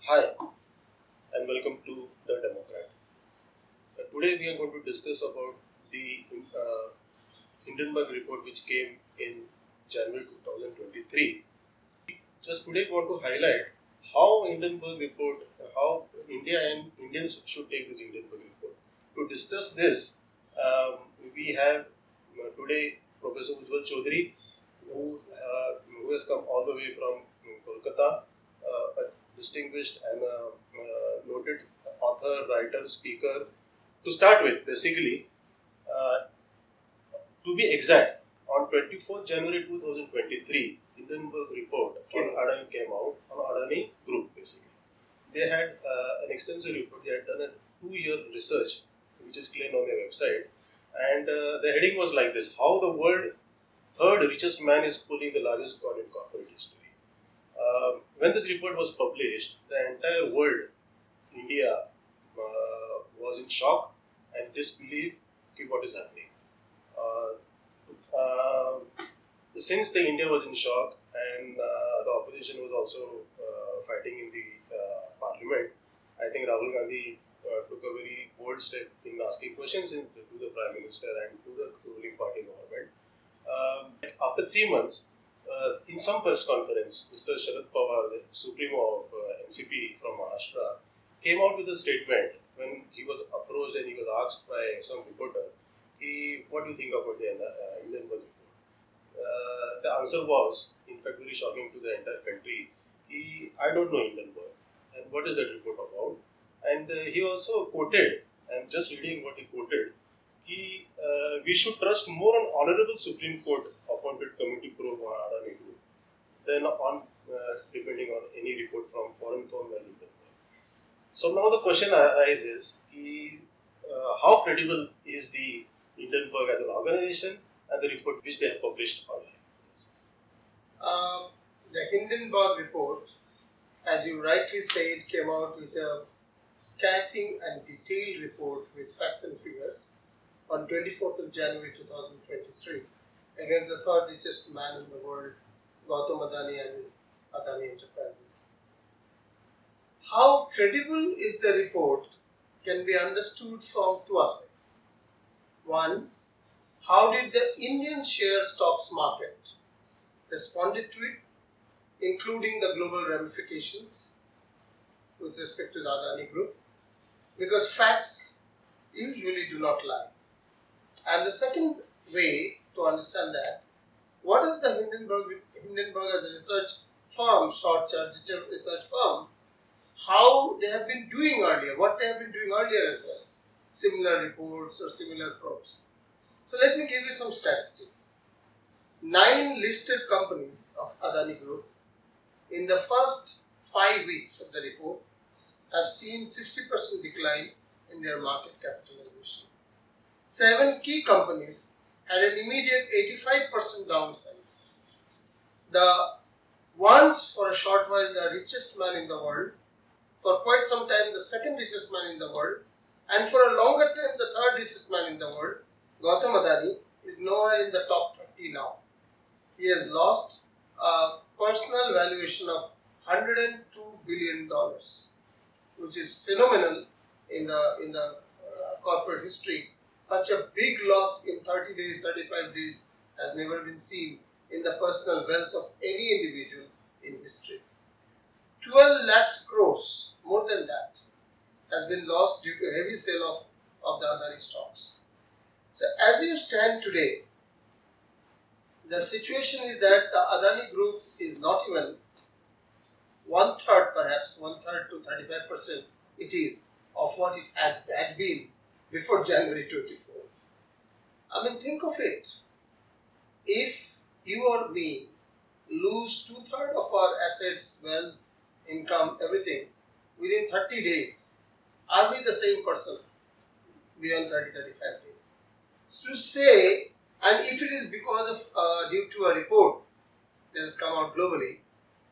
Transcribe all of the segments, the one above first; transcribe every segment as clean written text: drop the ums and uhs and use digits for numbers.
Hi, and welcome to The Democrat. Today we are going to discuss about the Hindenburg report which came in January 2023. Just today we want to highlight how Hindenburg report, how India and Indians should take this Hindenburg report. To discuss this, we have today Professor Ujjwal Chowdhury, who has come all the way from Kolkata, a distinguished and noted author, writer, speaker. To start with, basically, uh, to be exact, on 24th January 2023, Hindenburg report on Adani came out on Adani Group, basically. They had an extensive report. They had done a 2-year research, which is claimed on their website. And the heading was like this: How the world third richest man is pulling the largest coin in corporate history. When this report was published, the entire world, India, was in shock and disbelief. Okay, what is happening? Uh, uh, since the India was in shock and the opposition was also fighting in the parliament, I think Rahul Gandhi took a very bold step in asking questions to the Prime Minister and to the ruling party government. After 3 months, in some press conference, Mr. Sharad Pawar, the Supremo of NCP from Maharashtra, came out with a statement when he was approached and he was asked by some reporter, what do you think about the Hindenburg report? The answer was, in fact, very shocking to the entire country. I don't know Hindenburg. And what is that report about? And he also quoted, and just reading what he quoted, we should trust more on honorable Supreme Court appointed committee probe on Adani Group than on depending on any report from foreign firm like Hindenburg. So now the question arises: how credible is the Hindenburg as an organization and the report which they have published online? The Hindenburg report, as you rightly said, came out with a scathing and detailed report with facts and figures on 24th of January 2023 against the third richest man in the world, Gautam Adani and his Adani Enterprises. How credible is the report can be understood from two aspects. One, how did the Indian share stocks market responded to it, including the global ramifications with respect to the Adani Group, because facts usually do not lie. And the second way to understand that, what is the Hindenburg as a research firm, short research firm, how they have been doing earlier, what they have been doing earlier as well, similar reports or similar probes. So let me give you some statistics. 9 listed companies of Adani Group in the first 5 weeks of the report have seen 60% decline in their market capitalization. 7 key companies had an immediate 85% downsize. The once for a short while the richest man in the world, for quite some time the second richest man in the world, and for a longer time the third richest man in the world, Gautam Adani, is nowhere in the top 30 now. He has lost a personal valuation of $102 billion, which is phenomenal in the corporate history. Such a big loss in 30 days, 35 days has never been seen in the personal wealth of any individual in history. 12 lakhs crores, more than that, has been lost due to heavy sell-off of the Adani stocks. So as you stand today, the situation is that the Adani Group is not even 1/3, perhaps 1/3 to 35% it is of what it had been before January 24th. I mean, think of it. If you or me lose 2/3 of our assets, wealth, income, everything within 30 days, are we the same person beyond 30-35 days? So to say, and if it is because of due to a report that has come out globally,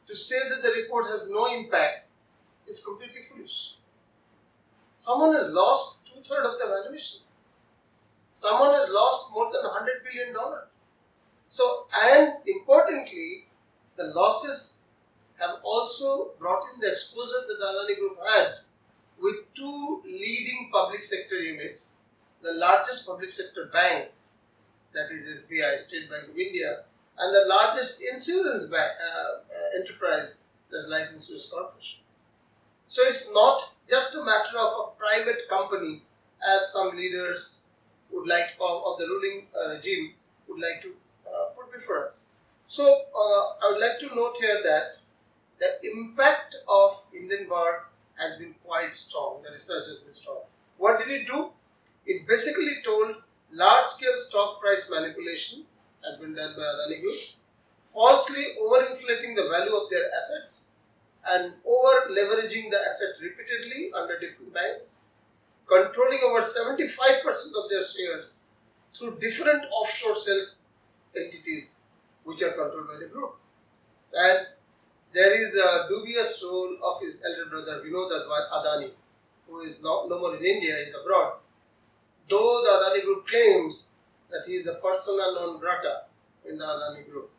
to say that the report has no impact is completely foolish. Someone has lost 2/3 of the valuation. Someone has lost more than $100 billion. So, and importantly, the losses have also brought in the exposure that the Adani Group had with two leading public sector units, the largest public sector bank, that is SBI, State Bank of India, and the largest insurance bank, enterprise, that's Life Insurance Corporation. So it's not just a matter of a private company, as some leaders would like of the ruling regime would like to put before us. So I would like to note here that the impact of Hindenburg has been quite strong. The research has been strong. What did it do? It basically told large-scale stock price manipulation has been done by Adani Group, falsely overinflating the value of their assets and over-leveraging the asset repeatedly under different banks, controlling over 75% of their shares through different offshore cell entities which are controlled by the group. And there is a dubious role of his elder brother Vinod Adani, who is no more in India, he is abroad. Though the Adani Group claims that he is the persona non grata in the Adani Group.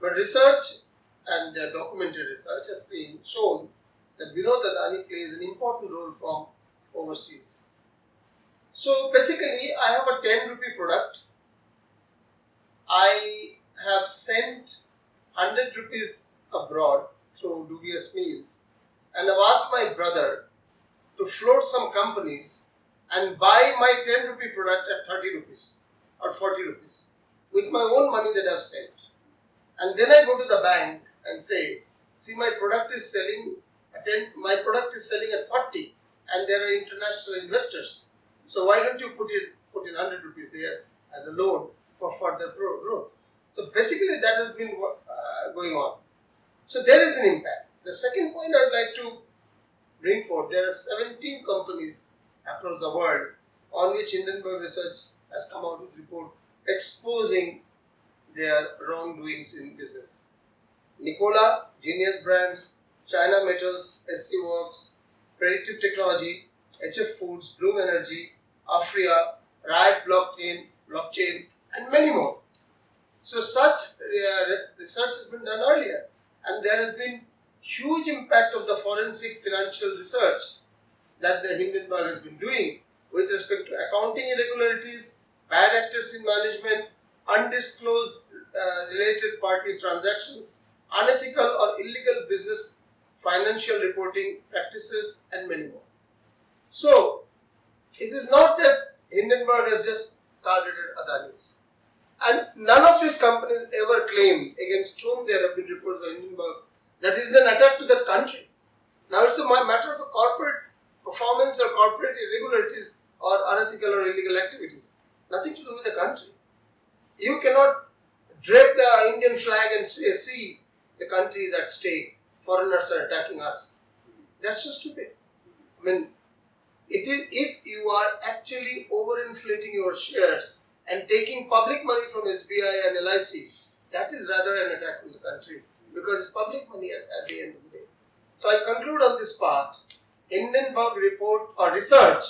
But research and documented research has shown that Vinod Adani plays an important role from overseas. So basically, I have a 10 rupee product. I have sent 100 rupees abroad through dubious means, and I've asked my brother to float some companies and buy my 10 rupee product at 30 rupees or 40 rupees with my own money that I've sent. And then I go to the bank and say, see, my product is selling at 40 and there are international investors. So why don't you put in 100 rupees there as a loan for further growth? So basically that has been going on. So there is an impact. The second point I would like to bring forth, there are 17 companies across the world on which Hindenburg Research has come out with a report exposing their wrongdoings in business. Nikola, Genius Brands, China Metals, SC Works, Predictive Technology, HF Foods, Bloom Energy, Afria, Riot Blockchain, and many more. So such research has been done earlier, and there has been huge impact of the forensic financial research that the Hindenburg has been doing with respect to accounting irregularities, bad actors in management, undisclosed related party transactions, unethical or illegal business financial reporting practices, and many more. So, it is not that Hindenburg has just targeted Adani's. And none of these companies ever claim against whom there have been reports by Hindenburg that it is an attack to that country. Now, it's a matter of a corporate performance or corporate irregularities or unethical or illegal activities. Nothing to do with the country. You cannot drape the Indian flag and say, see, the country is at stake, foreigners are attacking us. That's so stupid. I mean, it is if you are actually overinflating your shares and taking public money from SBI and LIC, that is rather an attack on the country because it's public money at the end of the day. So I conclude on this part. Hindenburg report or research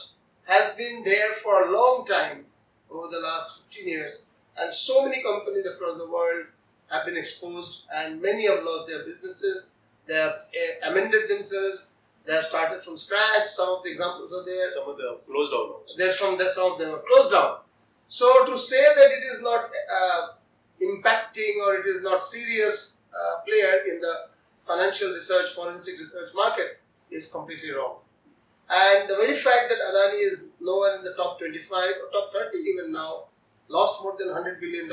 has been there for a long time over the last 15 years, and so many companies across the world have been exposed, and many have lost their businesses. They have amended themselves. They have started from scratch. Some of the examples are there. Some of them have closed down also. Some of them have closed down. So to say that it is not impacting or it is not serious player in the financial research, forensic research market is completely wrong. And the very fact that Adani is nowhere in the top 25 or top 30 even now, lost more than $100 billion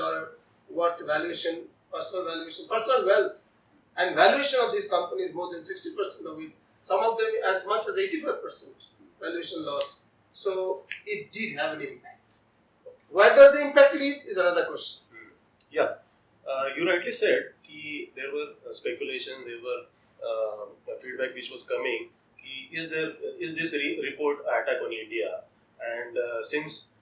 worth valuation, personal wealth, and valuation of these companies more than 60% of it, some of them as much as 85% valuation lost. So it did have an impact. Where does the impact lead is another question. Yeah, you rightly said there were speculation, there were feedback which was coming. Is this report attack on India? And since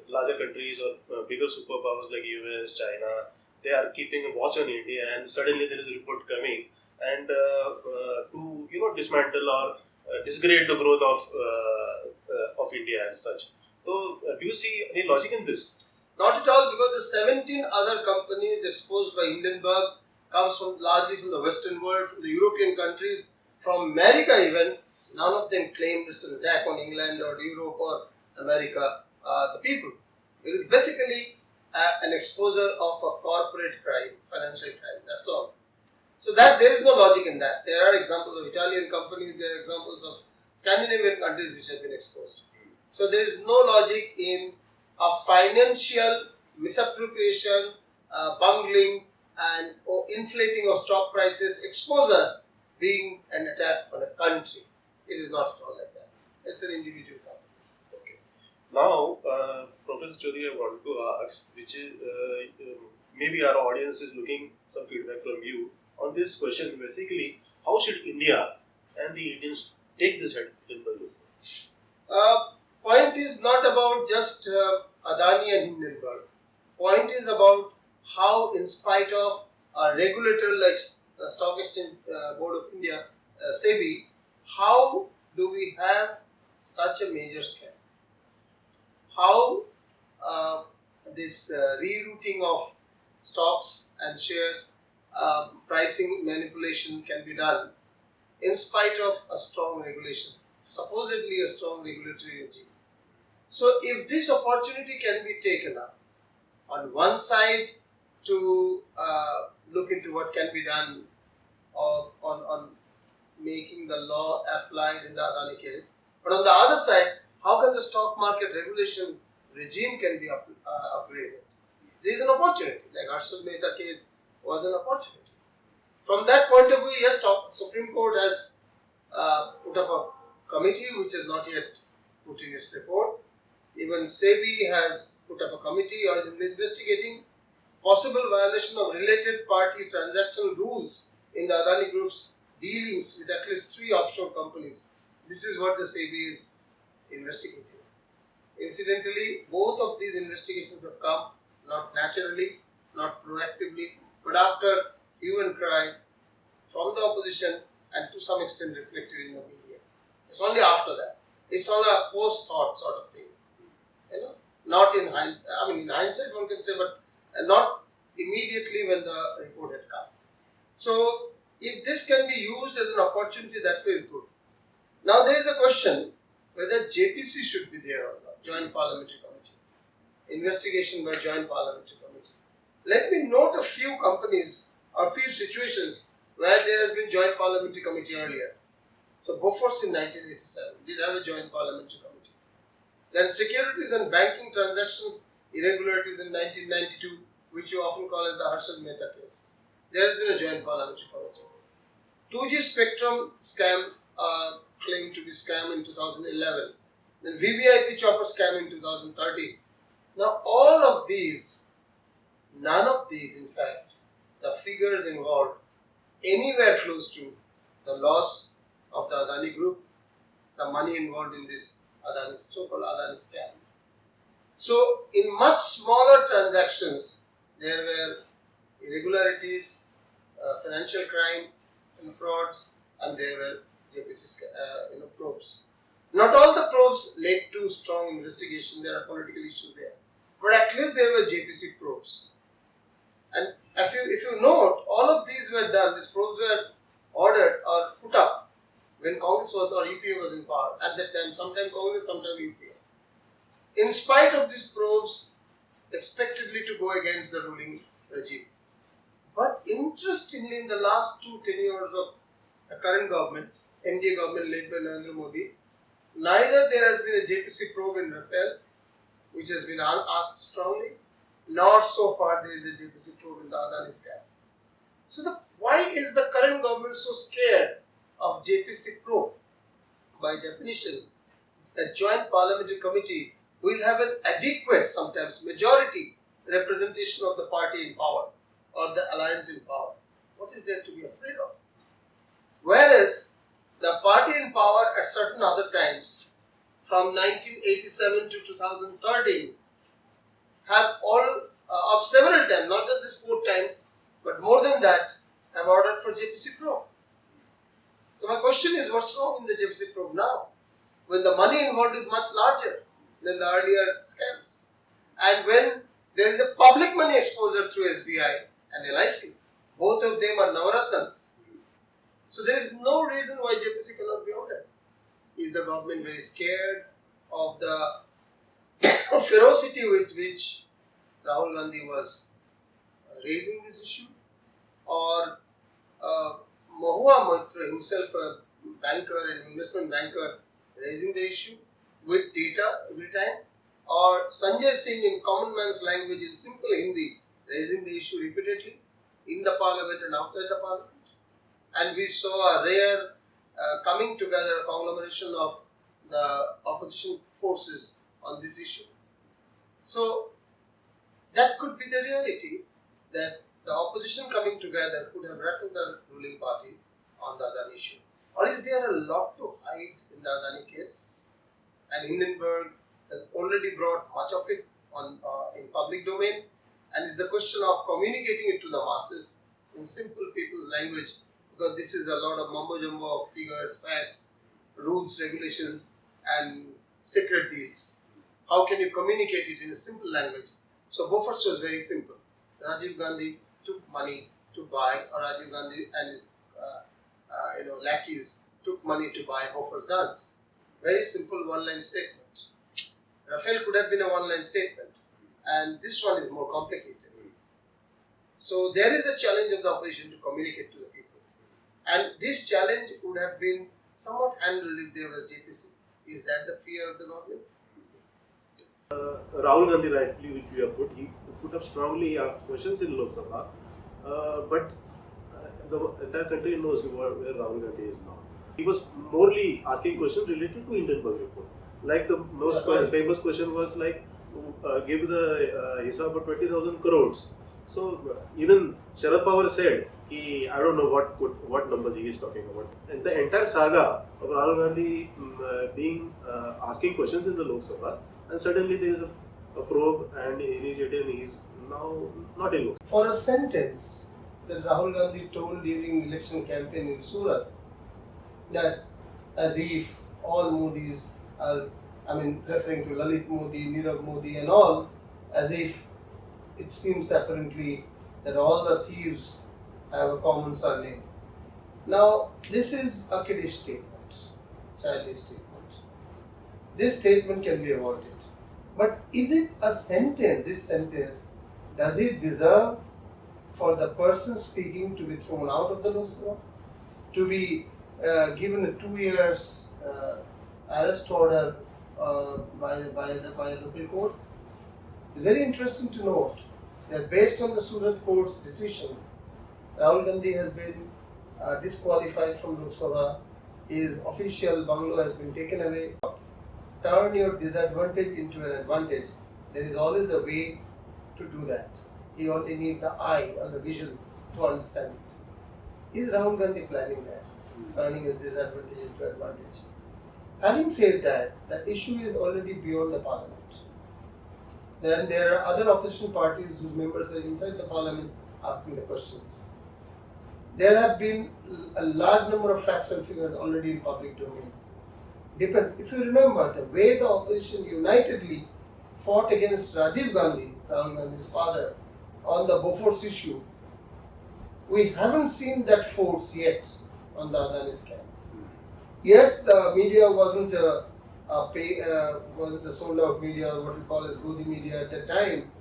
larger countries or bigger superpowers like US, China, they are keeping a watch on India, and suddenly there is a report coming, and to dismantle or disgrade the growth of India as such. So, do you see any logic in this? Not at all, because the 17 other companies exposed by Hindenburg comes from largely from the Western world, from the European countries, from America even. None of them claimed it's an attack on England or Europe or America, the people. It is basically an exposure of a corporate crime, financial crime, that's all. So that there is no logic in that. There are examples of Italian companies, there are examples of Scandinavian countries which have been exposed. So there is no logic in a financial misappropriation, bungling and inflating of stock prices exposure being an attack on a country. It is not at all like that. It's an individual company. Okay. Now, Professor Chowdhury, I want to ask, which is maybe our audience is looking some feedback from you on this question. Basically, how should India and the Indians take this Hindenburg report? Point is not about just Adani and Hindenburg. Point is about how, in spite of a regulator like Stock Exchange Board of India, SEBI, how do we have such a major scam? How this rerouting of stocks and shares, pricing manipulation can be done in spite of a strong regulation, supposedly a strong regulatory regime. So if this opportunity can be taken up, on one side to look into what can be done on making the law applied in the Adani case, but on the other side, how can the stock market regulation regime can be upgraded? There is an opportunity, like Harshad Mehta case was an opportunity. From that point of view, yes, Supreme Court has put up a committee which has not yet put in its report. Even SEBI has put up a committee or is investigating possible violation of related party transaction rules in the Adani Group's dealings with at least 3 offshore companies. This is what the SEBI is investigating. Incidentally, both of these investigations have come not naturally, not proactively, but after hue and cry from the opposition and to some extent reflected in the media. It's only after that. It's all a post-thought sort of thing. Not in hindsight. I mean, in hindsight one can say, but not immediately when the report had come. So, if this can be used as an opportunity, that way is good. Now, there is a question whether JPC should be there or not, Joint Parliamentary Committee. Investigation by Joint Parliamentary Committee. Let me note a few companies or few situations where there has been Joint Parliamentary Committee earlier. So, Bofors in 1987 did have a Joint Parliamentary Committee. Then Securities and Banking Transactions Irregularities in 1992, which you often call as the Harshad Mehta case. There has been a Joint Parliamentary Committee. 2G Spectrum scam claimed to be scam in 2011. Then VVIP chopper scam in 2013. Now all of these, none of these in fact, the figures involved anywhere close to the loss of the Adani Group, the money involved in this Adani so-called Adani scam. So, in much smaller transactions, there were irregularities, financial crime, and frauds, and there were JPC probes. Not all the probes led to strong investigation. There are political issues there, but at least there were JPC probes. And if you note, all of these were done. These probes were ordered or put up when Congress was or UPA was in power at that time, sometime Congress, sometime UPA. In spite of these probes expectedly to go against the ruling regime. But interestingly, in the last 2 tenures of the current government, NDA government led by Narendra Modi, neither there has been a JPC probe in Rafale, which has been asked strongly, nor so far there is a JPC probe in the Adani scam. So why is the current government so scared of JPC probe? By definition, a joint parliamentary committee will have an adequate, sometimes majority representation of the party in power or the alliance in power. What is there to be afraid of? Whereas the party in power at certain other times, from 1987 to 2013, have all of several times, not just these 4 times, but more than that, have ordered for JPC probe. So my question is, what's wrong in the JPC probe now, when the money involved is much larger than the earlier scams, and when there is a public money exposure through SBI and LIC? Both of them are Navaratnans. So there is no reason why JPC cannot be ordered. Is the government very scared of the ferocity with which Rahul Gandhi was raising this issue? Or Mahua Moitra himself, a banker, an investment banker, raising the issue with data every time? Or Sanjay Singh in common man's language in simple Hindi raising the issue repeatedly in the parliament and outside the parliament? And we saw a rare coming together, conglomeration of the opposition forces on this issue. So that could be the reality, that the opposition coming together could have rattled the ruling party on the Adani issue. Or is there a lot to hide in the Adani case? And Hindenburg has already brought much of it on in public domain, and it's the question of communicating it to the masses in simple people's language, because this is a lot of mumbo jumbo of figures, facts, rules, regulations, and secret deals. How can you communicate it in a simple language? So Bofors was very simple. Rajiv Gandhi took money to buy, or Rajiv Gandhi and his lackeys took money to buy Bofors guns. Very simple one-line statement. Rafale could have been a one-line statement, and this one is more complicated. So there is a challenge of the opposition to communicate to the people, and this challenge would have been somewhat handled if there was JPC. Is that the fear of the government? Rahul Gandhi, rightly, which we have put, he put up strongly, he asked questions in Lok Sabha, but the entire country knows where Rahul Gandhi is now. He was morely asking questions related to Hindenburg report. Like the most famous question was like, give the hisab of 20,000 crores. So even Sharad Pawar said, I don't know what numbers he is talking about. And the entire saga of Rahul Gandhi asking questions in the Lok Sabha, and suddenly there is a probe and initiative, and he is now not in Lok Sabha. For a sentence that Rahul Gandhi told during election campaign in Surat, that as if all Modis are, referring to Lalit Modi, Nirav Modi and all, as if it seems apparently that all the thieves have a common surname. Now, this is a kiddish statement, childish statement. This statement can be avoided. But is it a sentence, this sentence, does it deserve for the person speaking to be thrown out of the Lok Sabha? To be given a 2 years arrest order by a local court? It's very interesting to note that based on the Surat court's decision, Rahul Gandhi has been disqualified from Lok Sabha. His official bungalow has been taken away. Turn your disadvantage into an advantage. There is always a way to do that. You only need the eye or the vision to understand it. Is Rahul Gandhi planning that? Turning his disadvantage into advantage. Having said that, the issue is already beyond the parliament. Then there are other opposition parties whose members are inside the parliament asking the questions. There have been a large number of facts and figures already in public domain. Depends. If you remember, the way the opposition unitedly fought against Rajiv Gandhi, Rahul Gandhi's father, on the Bofors issue, we haven't seen that force yet on the Adani scam. Yes, the media wasn't a sold out media, or what we call as Godi media at that time.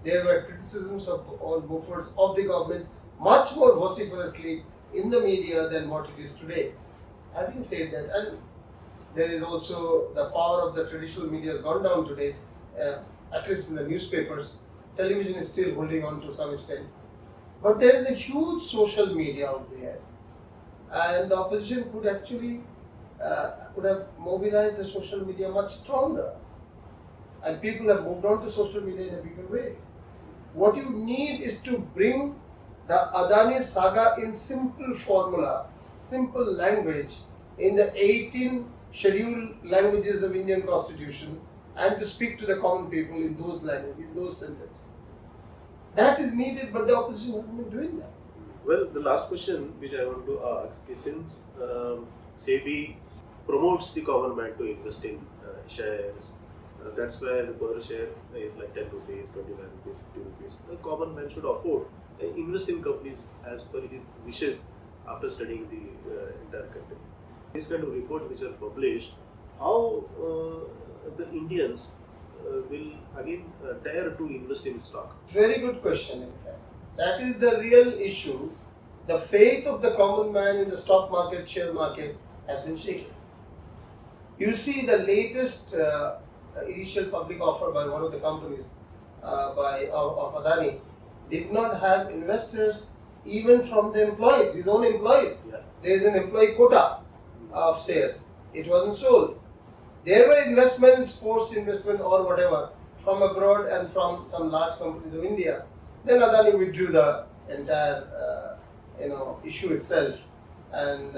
There were criticisms on Bofors of the government much more vociferously in the media than what it is today. Having said that, and there is also the power of the traditional media has gone down today, at least in the newspapers. Television is still holding on to some extent. But there is a huge social media out there, and the opposition could actually could have mobilized the social media much stronger, and people have moved on to social media in a bigger way. What you need is to bring the Adani saga in simple formula, simple language, in the 18 scheduled languages of Indian Constitution, and to speak to the common people in those languages, in those sentences. That is needed, but the opposition hasn't been doing that. Well, the last question which I want to ask is, since SEBI promotes the common man to invest in shares, That's why the per share is like 10 rupees, 25 rupees, 50 rupees. A common man should afford invest in companies as per his wishes after studying the entire company. These kind of reports which are published, how the Indians will again dare to invest in stock? Very good question, in fact. That is the real issue. The faith of the common man in the stock market, share market has been shaken. You see, the latest initial public offer by one of the companies of Adani did not have investors even from the employees, his own employees. Yeah. There is an employee quota of shares. It wasn't sold. There were investments, forced investment or whatever, from abroad and from some large companies of India. Then Adani withdrew the entire issue itself, and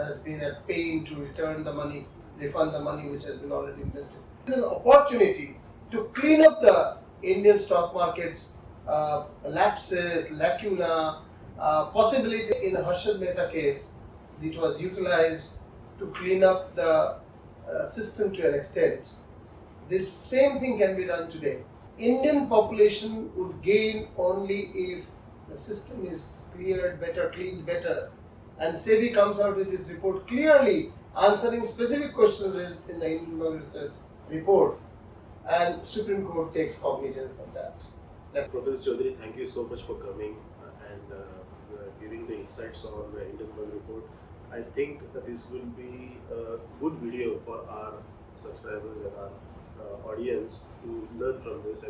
has been at pain to return the money, refund the money which has been already invested. It's an opportunity to clean up the Indian stock market's lapses, lacuna, possibility. In Harshad Mehta case, it was utilized to clean up the system to an extent. This same thing can be done today. Indian population would gain only if the system is cleared better, cleaned better, and SEBI comes out with this report clearly answering specific questions raised in the Hindenburg research report, and Supreme Court takes cognizance of that. Professor Chowdhury, thank you so much for coming and giving the insights on the Hindenburg report. I think this will be a good video for our subscribers and our audience to learn from this.